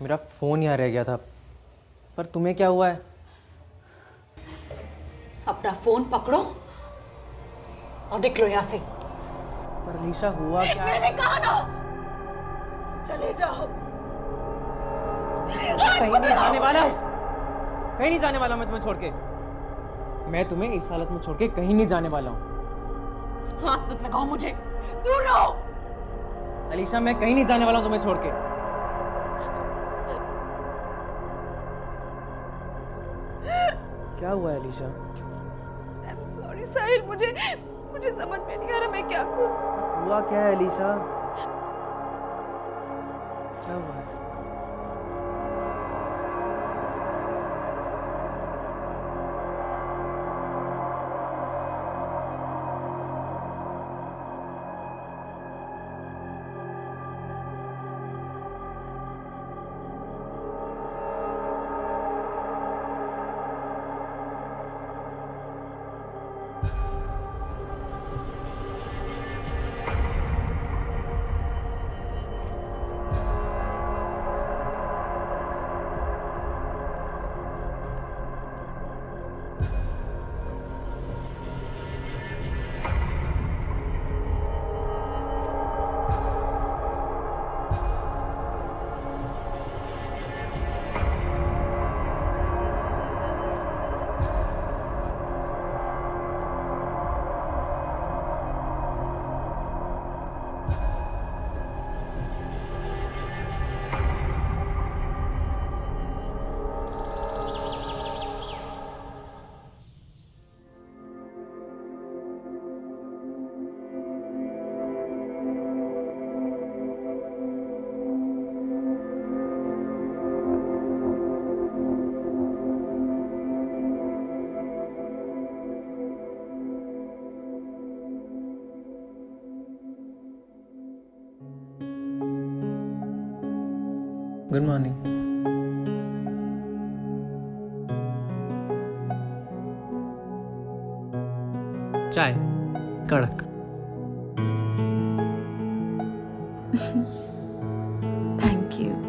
मेरा फ़ोन यहाँ रह गया था। पर तुम्हें क्या हुआ है? अपना फोन पकड़ो और निकलो यहाँ से। पर अलीशा हुआ क्या है? मैंने कहा ना, चले जाओ। कहीं नहीं जाने वाला हूँ। कहीं नहीं जाने वाला मैं तुम्हें छोड़ के। मैं तुम्हें इस हालत में छोड़ के कहीं नहीं जाने वाला हूँ। हाथ मत लगाओ मुझे, दूर रहो। अलीशा मैं कहीं नहीं जाने वाला हूँ तुम्हें छोड़ के। क्या हुआ है अलीशा? I'm sorry साहिल, मुझे समझ में नहीं आ रहा मैं क्या करूं। हुआ क्या है अलीशा? क्या हुआ है? Good morning. चाय कड़क। Thank you.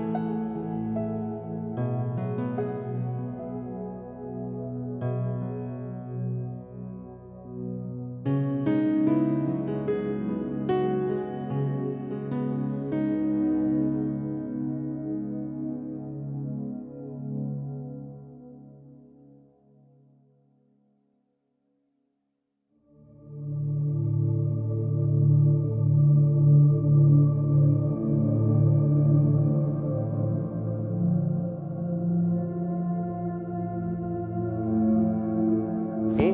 A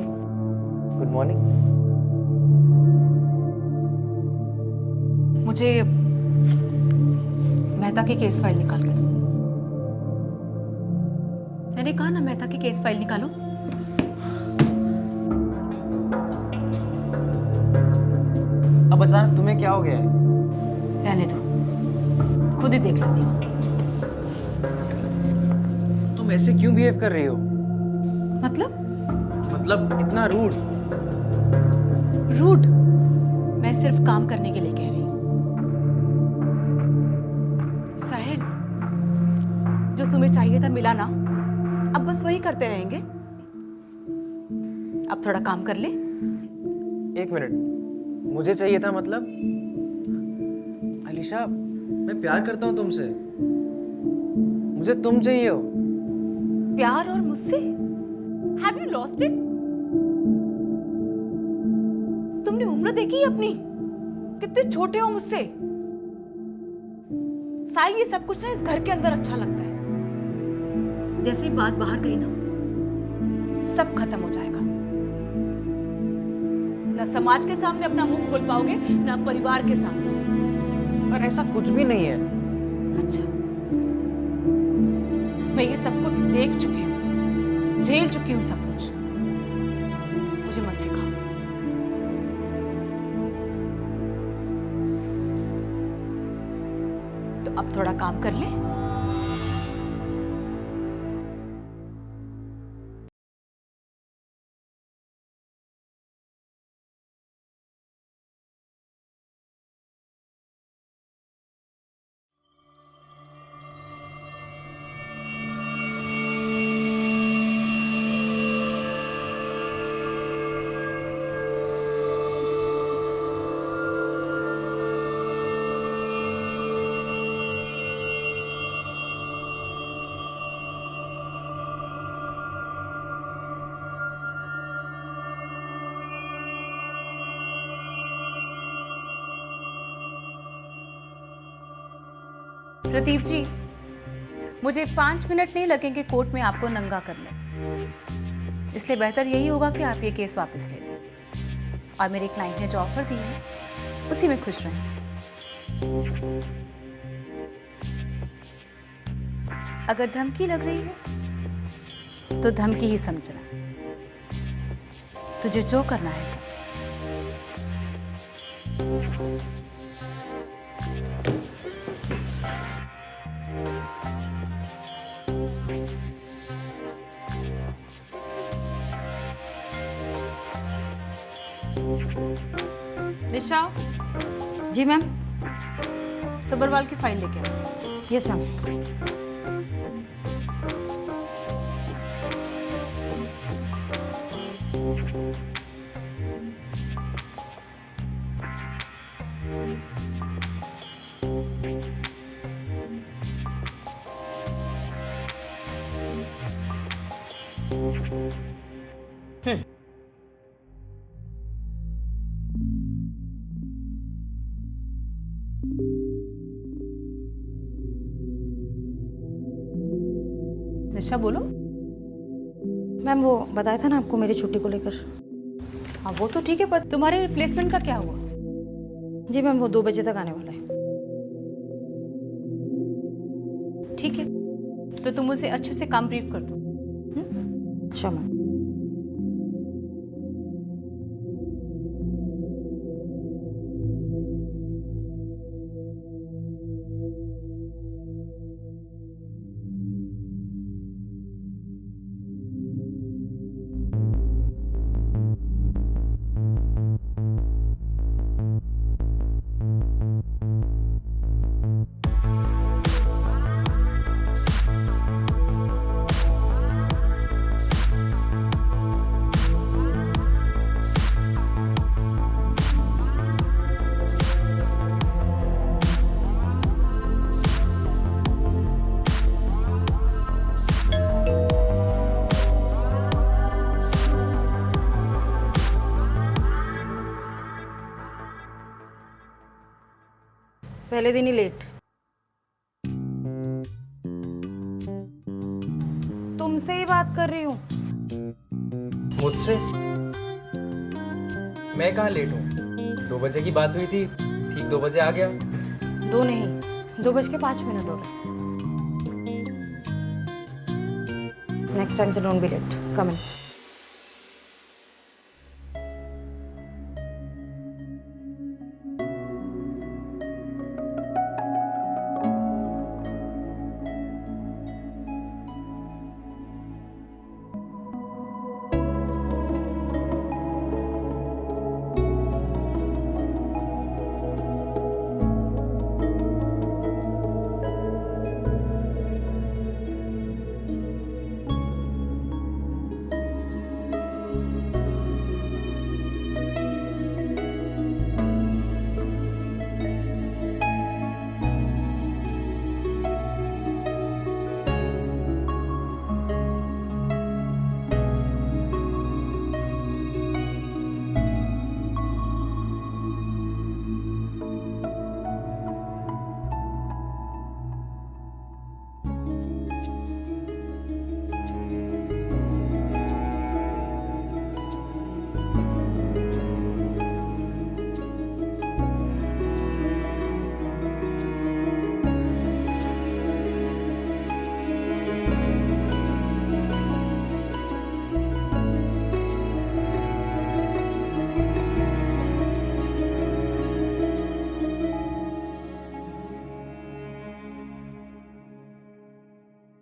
good morning. मुझे मेहता की केस फाइल निकाल के दो। मैंने कहा ना, मेहता की केस फाइल निकालो। अब अचानक तुम्हें क्या हो गया है? रहने दो, खुद ही देख लेती हूँ। तुम ऐसे क्यों बिहेव कर रही हो? मतलब इतना रूड। रूड? मैं सिर्फ काम करने के लिए कह रही हूँ। साहिल, जो तुम्हें चाहिए था मिला ना, अब बस वही करते रहेंगे। अब थोड़ा काम कर ले। एक मिनट, मुझे चाहिए था मतलब? अलीशा मैं प्यार करता हूँ तुमसे। मुझे तुम चाहिए हो। प्यार और मुझसे? Have you lost it? तुमने उम्र देखी है अपनी? कितने छोटे हो मुझसे। साहिल, ये सब कुछ ना इस घर के अंदर अच्छा लगता है। जैसे ही बात बाहर गई ना, सब खत्म हो जाएगा। ना समाज के सामने अपना मुंह खोल पाओगे, ना परिवार के सामने। पर ऐसा कुछ भी नहीं है। अच्छा, मैं ये सब कुछ देख चुकी हूँ, झेल चुकी हूँ सब कुछ। मुझे मत सिखाओ। तो अब थोड़ा काम कर ले। प्रदीप जी, मुझे 5 मिनट नहीं लगेंगे कोर्ट में आपको नंगा करने, इसलिए बेहतर यही होगा कि आप ये केस वापस ले लें और मेरे क्लाइंट ने जो ऑफर दी है उसी में खुश रहें। अगर धमकी लग रही है तो धमकी ही समझना, तुझे जो करना है कर। निशा, जी मैम। सबरवाल की फाइल लेके आओ। Yes ma'am. निशा बोलो। मैम वो बताया था ना आपको मेरी छुट्टी को लेकर। हाँ वो तो ठीक है, पर तुम्हारे रिप्लेसमेंट का क्या हुआ? जी मैम, वो 2 बजे तक आने वाला है। ठीक है, तो तुम उसे अच्छे से काम ब्रीफ कर दो। Sure ma'am. पहले दिन ही लेट। तुमसे ही बात कर रही हूँ। मुझसे? मैं कहाँ लेट हूँ? 2 बजे की बात हुई थी, ठीक 2 बजे आ गया। 2 नहीं, 2:05 हो गए। नेक्स्ट टाइम से don't be late. Come in.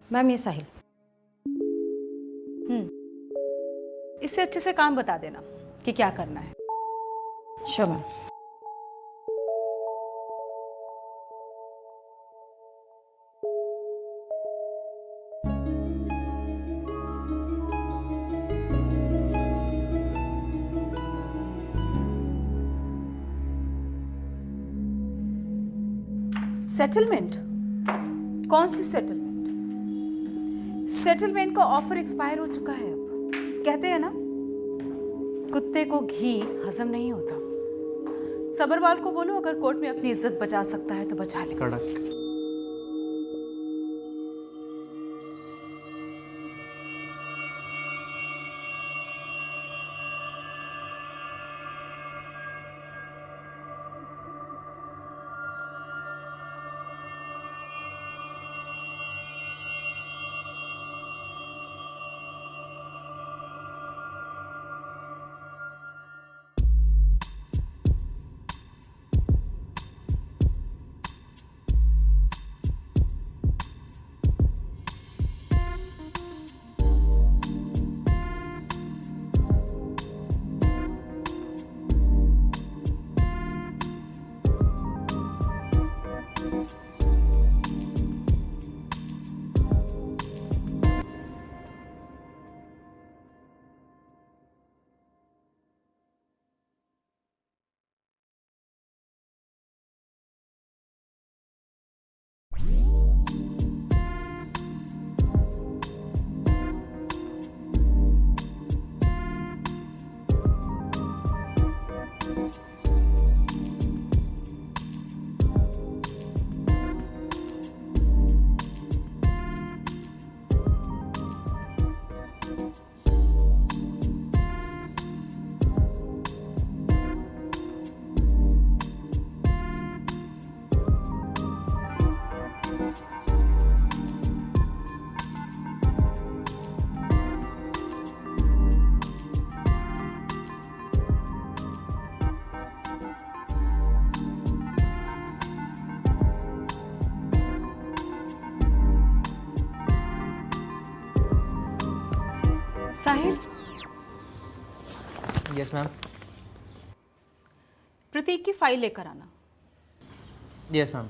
Ma'am ये साहिल। इससे अच्छे से काम बता देना कि क्या करना है। Sure ma'am. सेटलमेंट? कौन सी सेटलमेंट? सेटलमेंट का ऑफर एक्सपायर हो चुका है। अब कहते हैं ना, कुत्ते को घी हजम नहीं होता। सबरवाल को बोलो, अगर कोर्ट में अपनी इज्जत बचा सकता है तो बचा ले। कड़क। साहिल, यस मैम। प्रतीक की फाइल लेकर आना। Yes ma'am.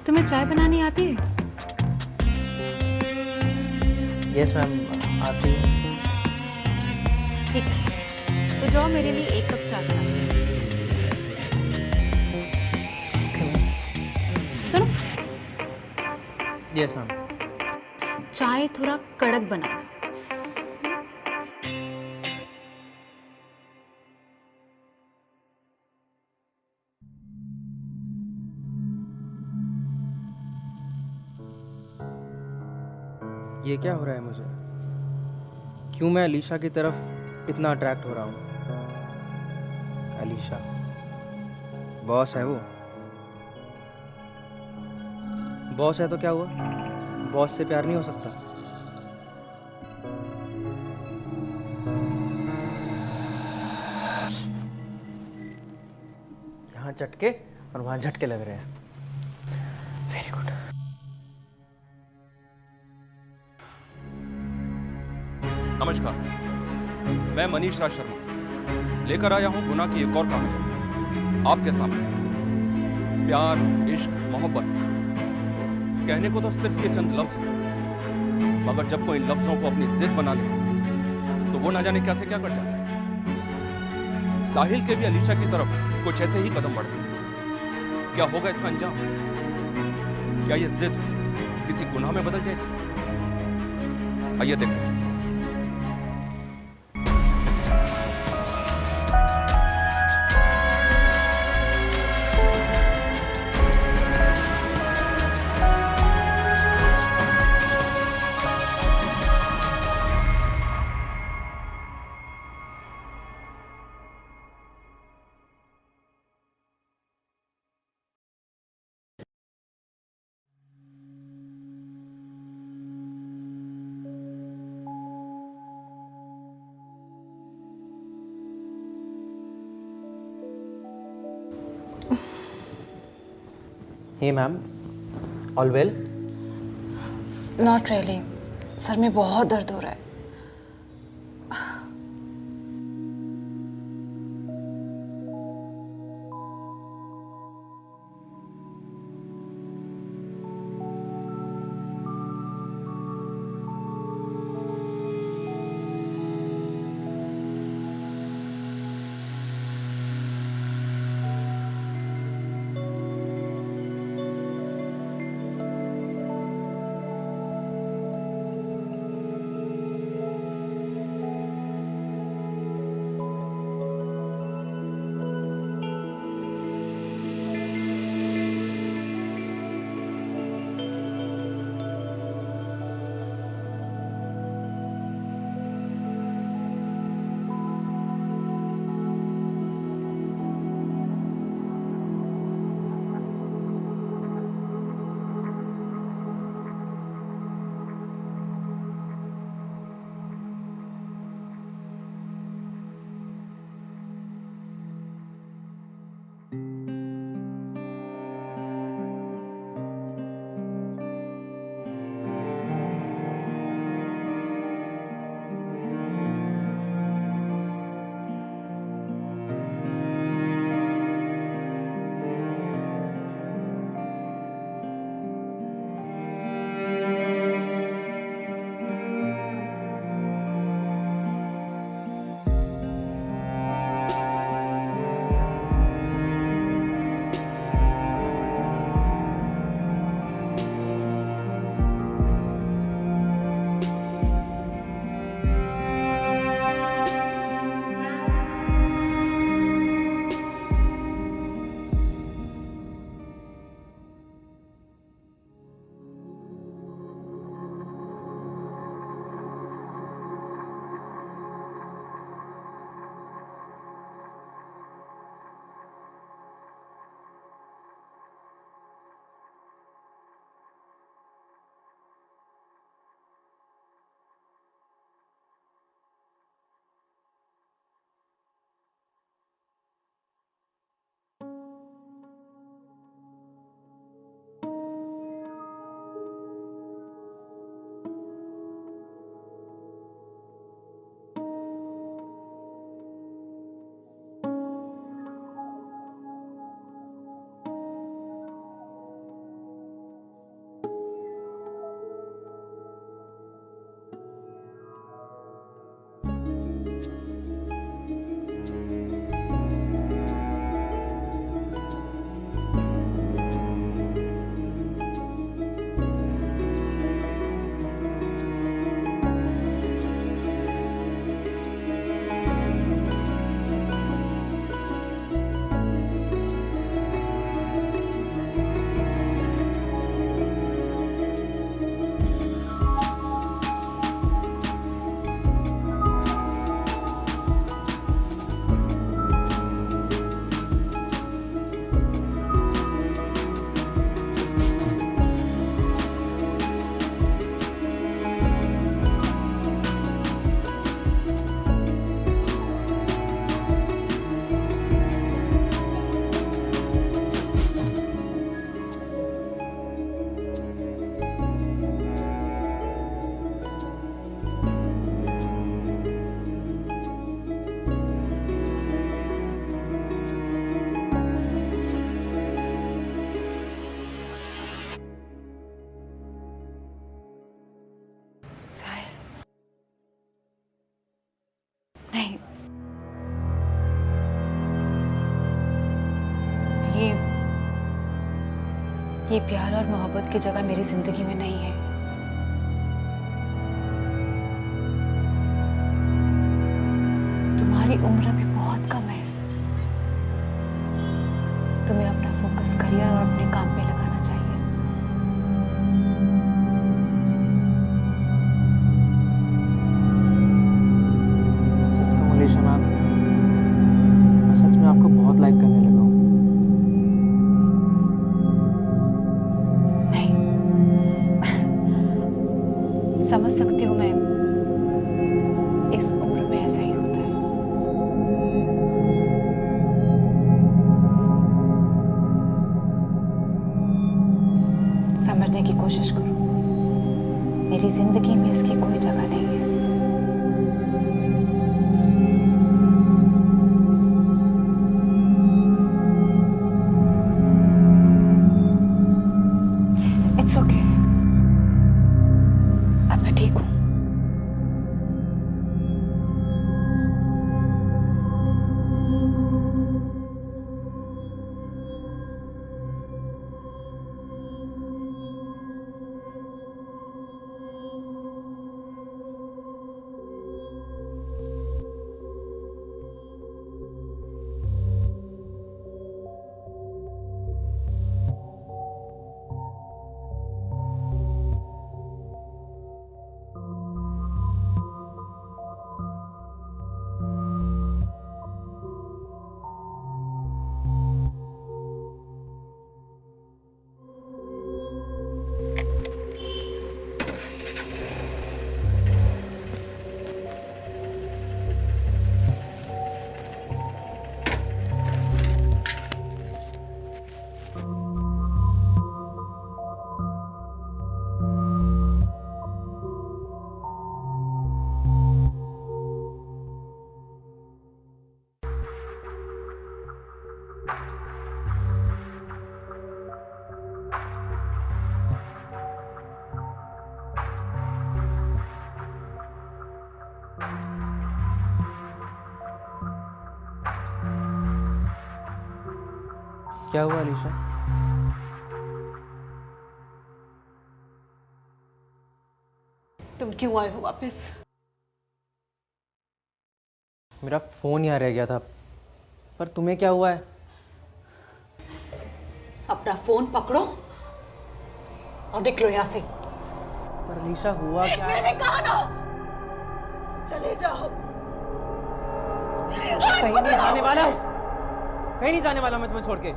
तुम्हें चाय बनानी आती है? यस मैम, आती है। ठीक है, तो जाओ मेरे लिए 1 कप चाय बना के लाओ। सुनो, यस मैम। चाय थोड़ा कड़क बनाना। ये क्या हो रहा है मुझे? क्यों मैं अलीशा की तरफ इतना अट्रैक्ट हो रहा हूँ? अलीशा बॉस है वो। बॉस है तो क्या हुआ? बॉस से प्यार नहीं हो सकता? यहाँ चटके और वहाँ झटके लग रहे हैं। Very good. नमस्कार, मैं मनीष राज शर्मा लेकर आया हूं गुनाह की एक और कहानी आपके सामने। प्यार, इश्क, मोहब्बत कहने को तो सिर्फ ये चंद लफ्ज हैं, मगर जब कोई लफ्जों को अपनी जिद बना ले तो वो ना जाने कैसे क्या कर जाता है। साहिल के भी अलीशा की तरफ कुछ ऐसे ही कदम बढ़ गए। क्या होगा इसका अंजाम? क्या ये जिद किसी गुनाह में बदल जाएगी? आइए देखते हैं। Hey ma'am, all well? Not really, सर में बहुत दर्द हो रहा है। नहीं, ये प्यार और मोहब्बत की जगह मेरी जिंदगी में नहीं है। तुम्हारी उम्र भी बहुत कम है। तुम्हें अपना फोकस करियर और अपने काम पे लगाना चाहिए। सच कहूं अलीशा मैम, मैं सच में आपको बहुत लाइक करने लगा हूँ। समझ सकती हूँ मैं, इस उम्र में ऐसा ही होता है। समझने की कोशिश करो, मेरी जिंदगी में इसकी कोई जगह नहीं है। इट्स ओके, अब मैं ठीक हूँ। क्या हुआ अलीशा? तुम क्यों आए हो वापस? मेरा फोन यहाँ रह गया था। पर तुम्हें क्या हुआ है? अपना फोन पकड़ो और निकलो यहाँ से। पर अलीशा हुआ क्या है? मैंने कहा ना, चले जाओ। कहीं नहीं जाने वाला, कहीं नहीं जाने वाला मैं तुम्हें छोड़ के।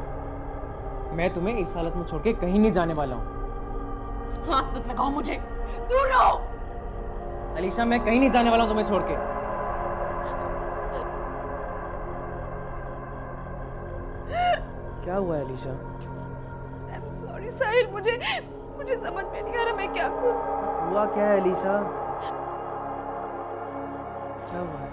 मैं तुम्हें इस हालत में छोड़ के कहीं नहीं जाने वाला हूँ। हाथ मत लगाओ मुझे, दूर रहो। अलीशा मैं कहीं नहीं जाने वाला हूँ तुम्हें छोड़ के। क्या हुआ है अलीशा? आई एम सॉरी साहिल, मुझे समझ में नहीं आ रहा मैं क्या करूं। हुआ क्या है अलीशा? क्या हुआ है?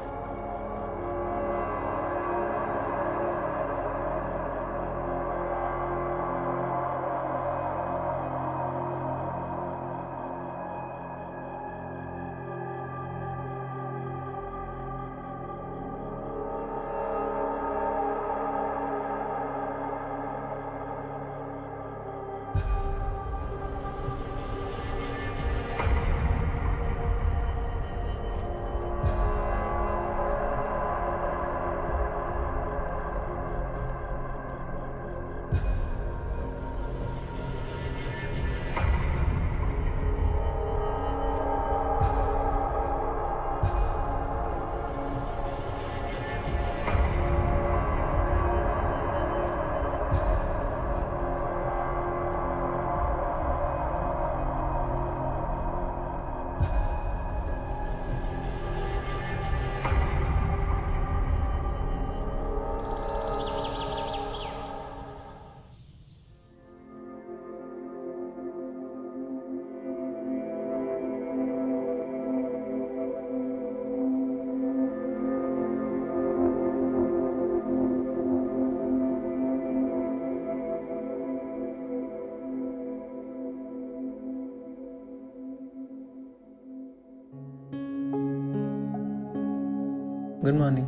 Good morning.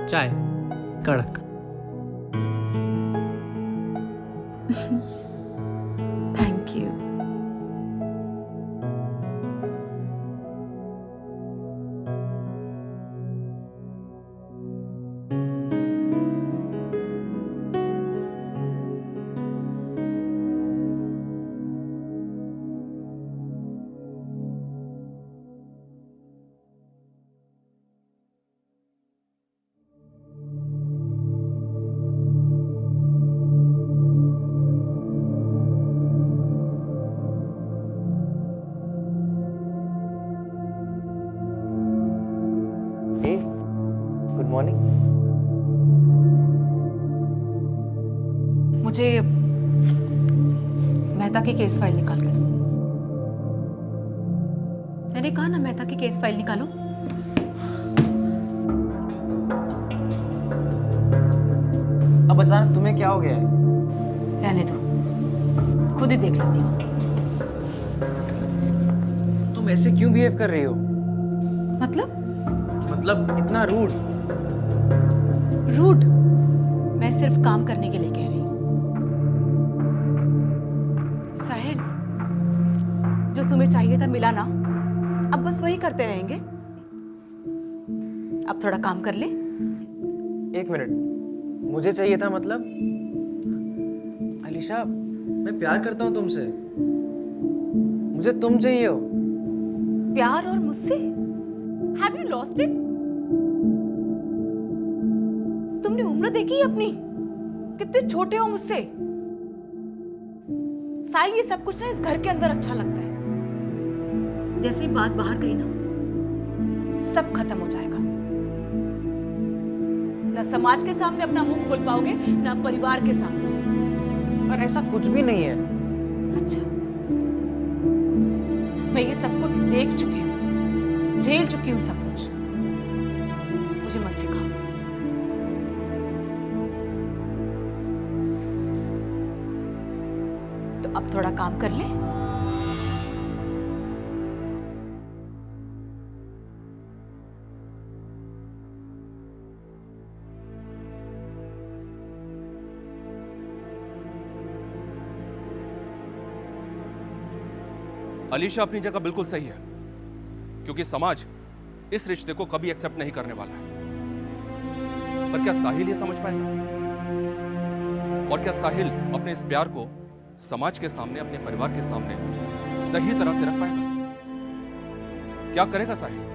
चाय कड़क। Thank you. Hey good morning. मुझे मेहता की केस फाइल निकाल कर। मैंने कहा ना मेहता की केस फाइल निकालो। अब अचानक तुम्हें क्या हो गया है? रहने दो, खुद ही देख लेती हूँ। तुम ऐसे क्यों बिहेव कर रही हो? मतलब इतना रूड। रूड? मैं सिर्फ काम करने के लिए कह रही हूँ। साहिल, जो तुम्हें चाहिए था मिला ना, अब बस वही करते रहेंगे। अब थोड़ा काम कर ले। एक मिनट, मुझे चाहिए था मतलब? अलीशा, मैं प्यार करता हूँ तुमसे, मुझे तुम चाहिए हो। प्यार और मुझसे? Have you lost it? तुमने उम्र देखी है अपनी? कितने छोटे हो मुझसे। साहिल, ये सब कुछ ना इस घर के अंदर अच्छा लगता है। जैसे ही बात बाहर गई ना, सब खत्म हो जाएगा। ना समाज के सामने अपना मुंह खोल पाओगे, ना परिवार के सामने। पर ऐसा कुछ भी नहीं है। अच्छा, मैं ये सब कुछ देख चुकी हूँ, झेल चुकी हूँ सब कुछ। मुझे मत सिखाओ। तो अब थोड़ा काम कर ले। अलीशा अपनी जगह बिल्कुल सही है, क्योंकि समाज इस रिश्ते को कभी एक्सेप्ट नहीं करने वाला है। पर क्या साहिल ये समझ पाएगा? और क्या साहिल अपने इस प्यार को समाज के सामने, अपने परिवार के सामने सही तरह से रख पाएगा? क्या करेगा साहिल?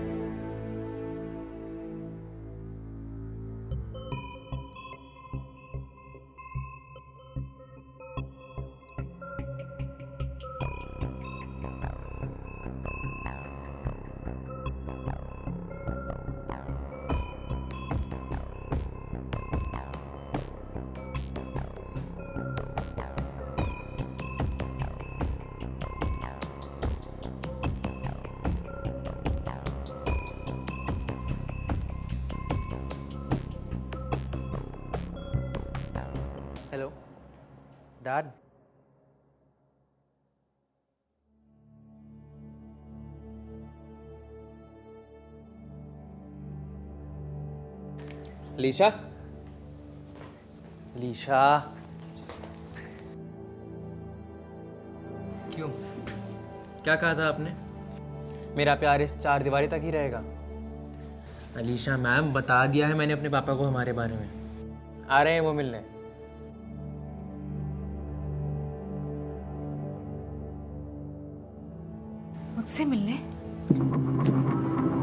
Hello dad. अलीशा, अलीशा, क्यों? क्या कहा था आपने? मेरा प्यार इस चार दीवारी तक ही रहेगा? अलीशा मैम, बता दिया है मैंने अपने पापा को हमारे बारे में। आ रहे हैं वो मिलने। मुझसे मिलने?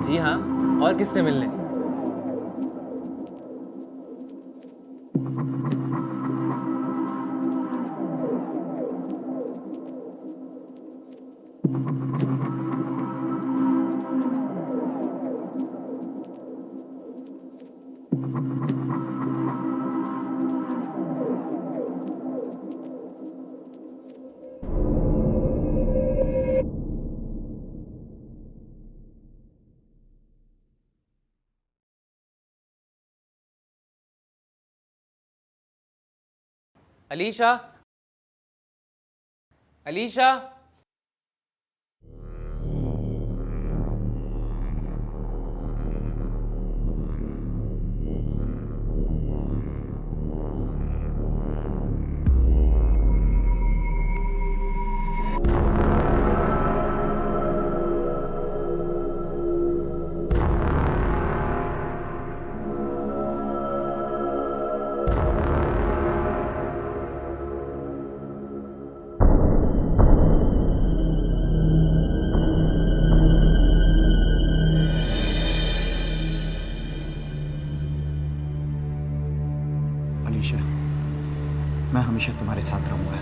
जी हाँ, और किससे मिलने? अलीशा, अलीशा। तुम्हारे साथ रहूंगा।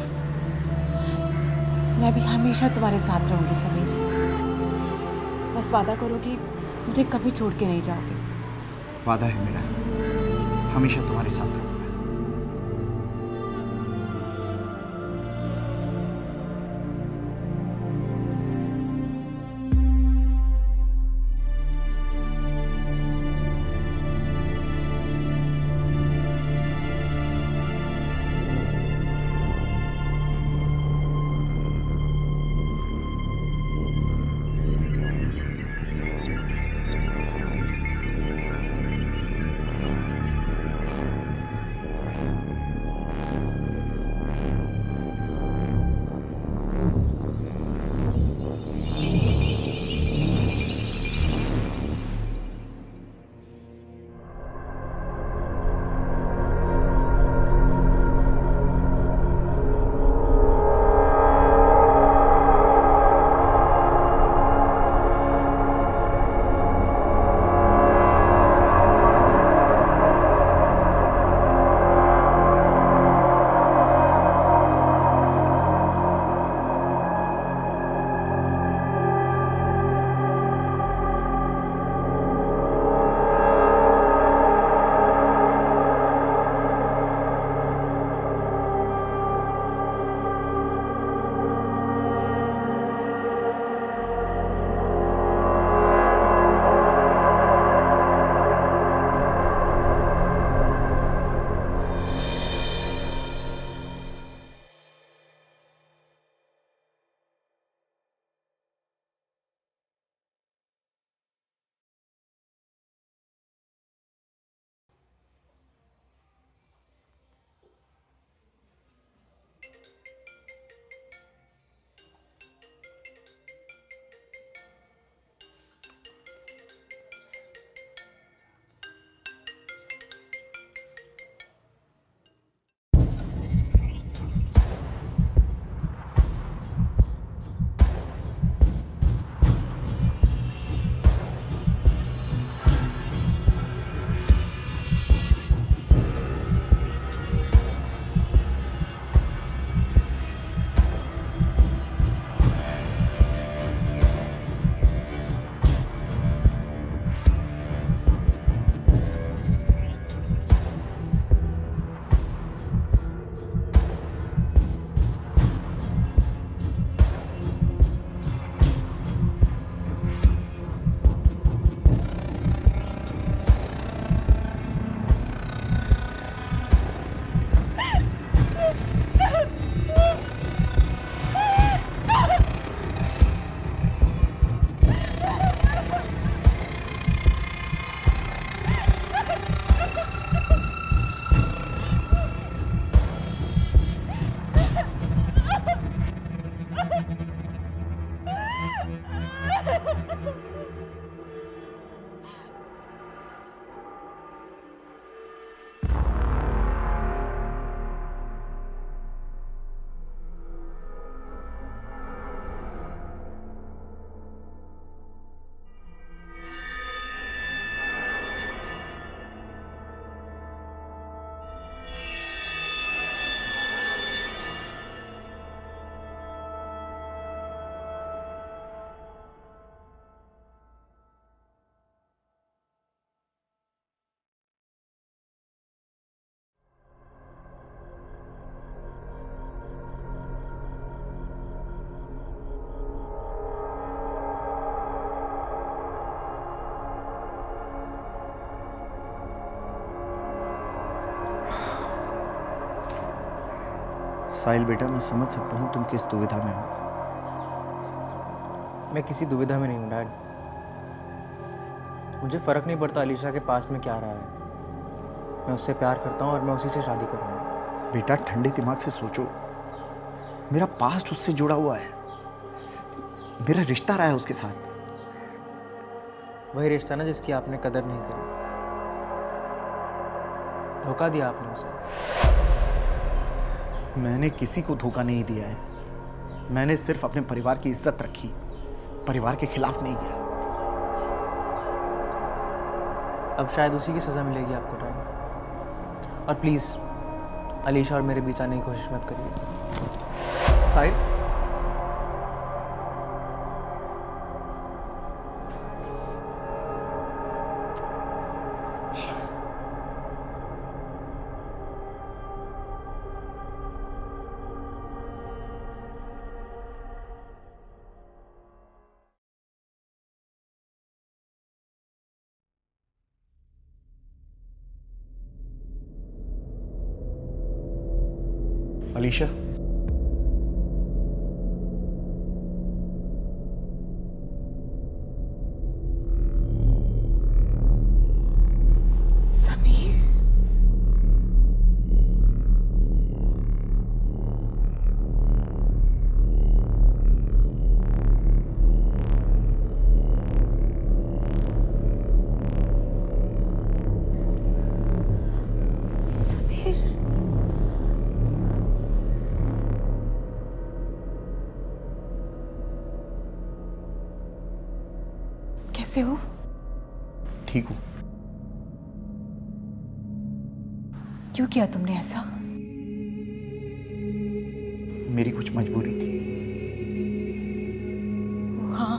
मैं भी हमेशा तुम्हारे साथ रहूंगी समीर। बस वादा करो कि मुझे कभी छोड़ के नहीं जाओगे। वादा है मेरा, हमेशा तुम्हारे साथ रहूंगा। साहिल बेटा, मैं समझ सकता हूँ तुम किस दुविधा में हो। मैं किसी दुविधा में नहीं हूँ डैड। मुझे फ़र्क नहीं पड़ता अलीशा के पास में क्या रहा है। मैं उससे प्यार करता हूँ और मैं उसी से शादी करूँगा। बेटा ठंडे दिमाग से सोचो, मेरा पास्ट उससे जुड़ा हुआ है, मेरा रिश्ता रहा है उसके साथ। वही रिश्ता ना जिसकी आपने कदर नहीं करी, धोखा दिया आपने उसे। मैंने किसी को धोखा नहीं दिया है, मैंने सिर्फ अपने परिवार की इज्जत रखी, परिवार के खिलाफ नहीं गया। अब शायद उसी की सज़ा मिलेगी आपको डैड। और प्लीज़ अलीशा और मेरे बीच आने की कोशिश मत करिए। साहिल, अलीशा, समीर, समीर, कैसे हो? ठीक हूँ। क्यों किया तुमने ऐसा? मेरी कुछ मजबूरी थी। हाँ,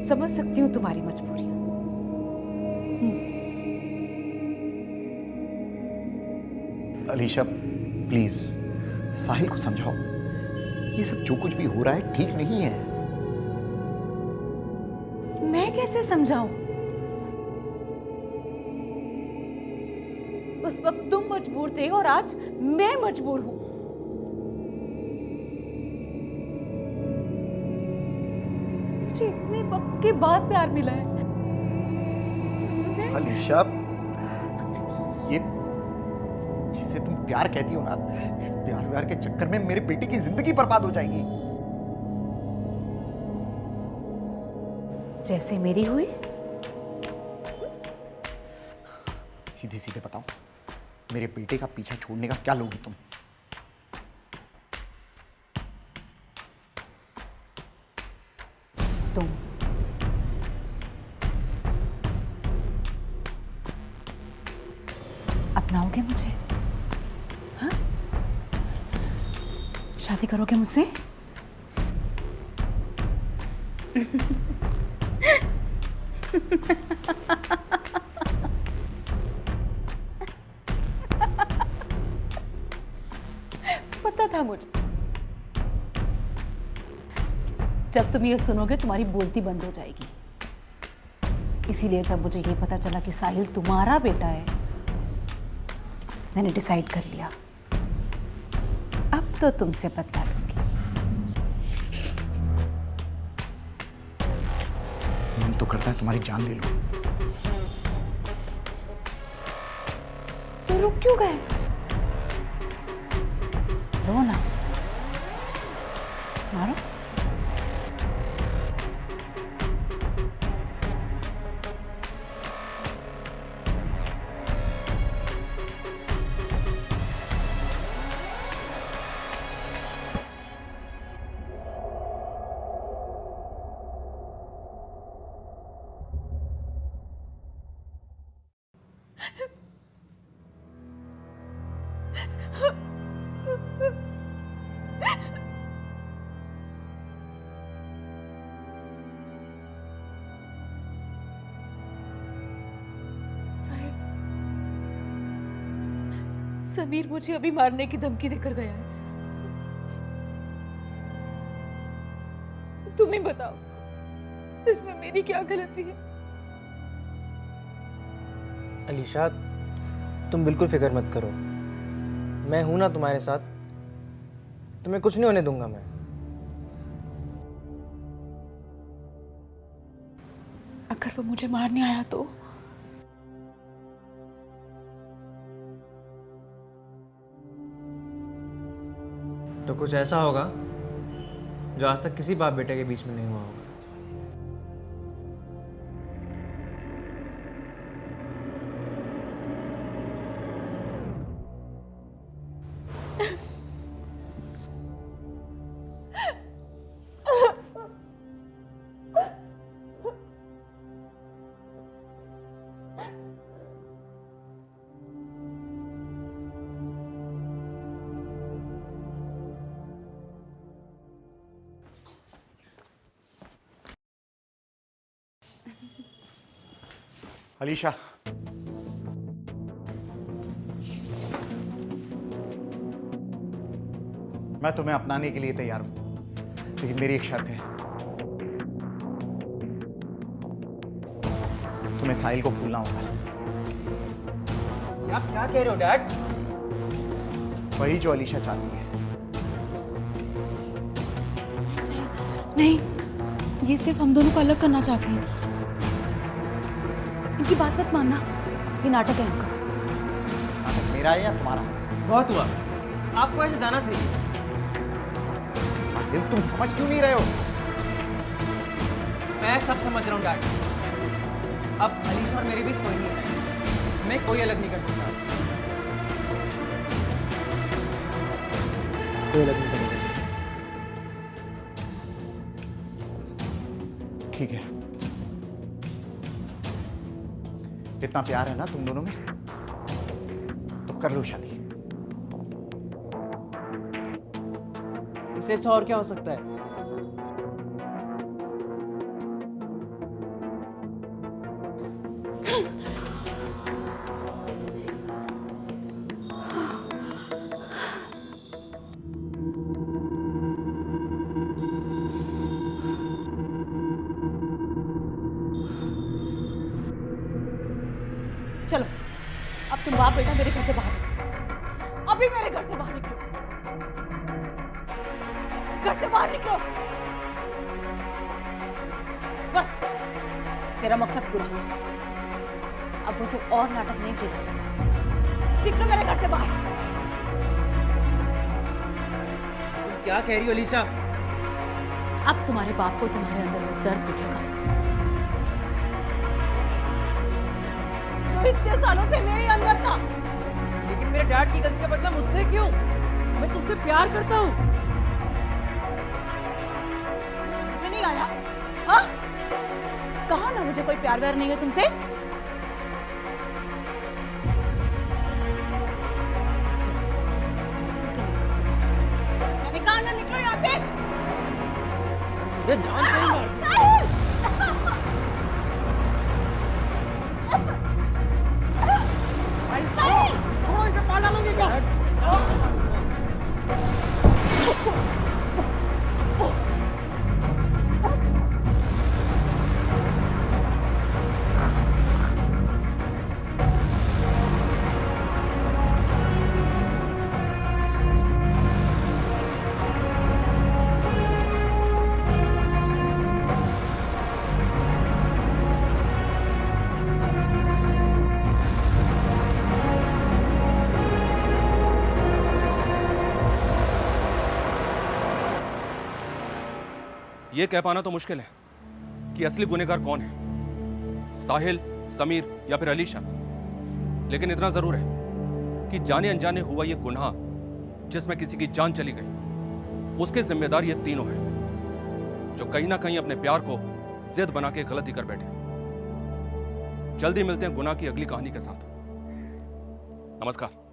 समझ सकती हूँ तुम्हारी मजबूरियां। अलीशा, प्लीज साहिल को समझाओ, ये सब जो कुछ भी हो रहा है ठीक नहीं है। मैं कैसे समझाऊं? उस वक्त तुम मजबूर थे और आज मैं मजबूर हूं। मुझे इतने वक्त के बाद प्यार मिला है। अलीशा, ये जिसे तुम प्यार कहती हो ना, इस प्यार व्यार के चक्कर में मेरे बेटे की जिंदगी बर्बाद हो जाएगी। जैसे मेरी हुई। सीधे सीधे बताओ, मेरे बेटे का पीछा छोड़ने का क्या लोगी तुम? तुम अपनाओगे मुझे? हाँ? शादी करोगे मुझसे? पता था मुझे। जब तुम ये सुनोगे तुम्हारी बोलती बंद हो जाएगी। इसीलिए जब मुझे ये पता चला कि साहिल तुम्हारा बेटा है, मैंने डिसाइड कर लिया, अब तो तुमसे बदला लूंगी। मन तो करता है तुम्हारी जान ले लूं। तो रुक क्यों गए? रो ना, मारो। समीर मुझे अभी मारने की धमकी देकर गया है। तुम ही बताओ, इसमें मेरी क्या गलती है? अलीशा, तुम बिल्कुल फिक्र मत करो, मैं हूं ना तुम्हारे साथ। तुम्हें कुछ नहीं होने दूंगा मैं। अगर वो मुझे मारने आया तो कुछ ऐसा होगा जो आज तक किसी बाप बेटे के बीच में नहीं हुआ होगा। अलीशा, मैं तुम्हें अपनाने के लिए तैयार हूं, लेकिन मेरी एक शर्त है। तुम्हें साहिल को भूलना होगा। आप क्या कह रहे हो डैड? वही जो अलीशा चाहती है। नहीं, ये सिर्फ हम दोनों को अलग करना चाहते हैं। इनकी बात मत मानना, ये नाटक है इनका। नाटक मेरा है या तुम्हारा? बहुत हुआ, आपको ऐसे जाना चाहिए। साहिल, तुम समझ क्यों नहीं रहे हो? मैं सब समझ रहा हूँ डैड। अब अलीशा और मेरे बीच कोई नहीं है, मैं कोई अलग नहीं कर सकता। कोई अलग नहीं करेगा। ठीक है, इतना प्यार है ना तुम दोनों में, तो कर लो शादी। इससे अच्छा और क्या हो सकता है? चलो, अब तुम बाप बेटा मेरे घर से बाहर निकलो। अभी मेरे घर से बाहर निकलो। घर से बाहर निकलो। बस, मेरा मकसद पूरा हुआ। अब मुझे और नाटक नहीं झेला जाता। निकलो मेरे घर से बाहर। तुम क्या कह रही हो अलीशा? अब तुम्हारे बाप को तुम्हारे अंदर में दर्द दिखेगा जो इतने सालों से मेरे अंदर था। लेकिन मेरे डैड की गलती का बदला मुझसे क्यों? मैं तुमसे प्यार करता हूँ। समझ में नहीं आया? हाँ? कहा ना मुझे कोई प्यार व्यार नहीं है तुमसे। मैंने कहा ना, निकलो यहाँ से। तुझे जान नहीं मार। साहिल! साहिल! छोड़ो इसे, मार डालोगे क्या? ये कह पाना तो मुश्किल है कि असली गुनहगार कौन है, साहिल, समीर या फिर अलीशा। लेकिन इतना जरूर है कि जाने अनजाने हुआ ये गुनाह जिसमें किसी की जान चली गई, उसके जिम्मेदार ये तीनों हैं जो कहीं ना कहीं अपने प्यार को जिद बना के गलती कर बैठे। जल्दी मिलते हैं गुनाह की अगली कहानी के साथ। नमस्कार।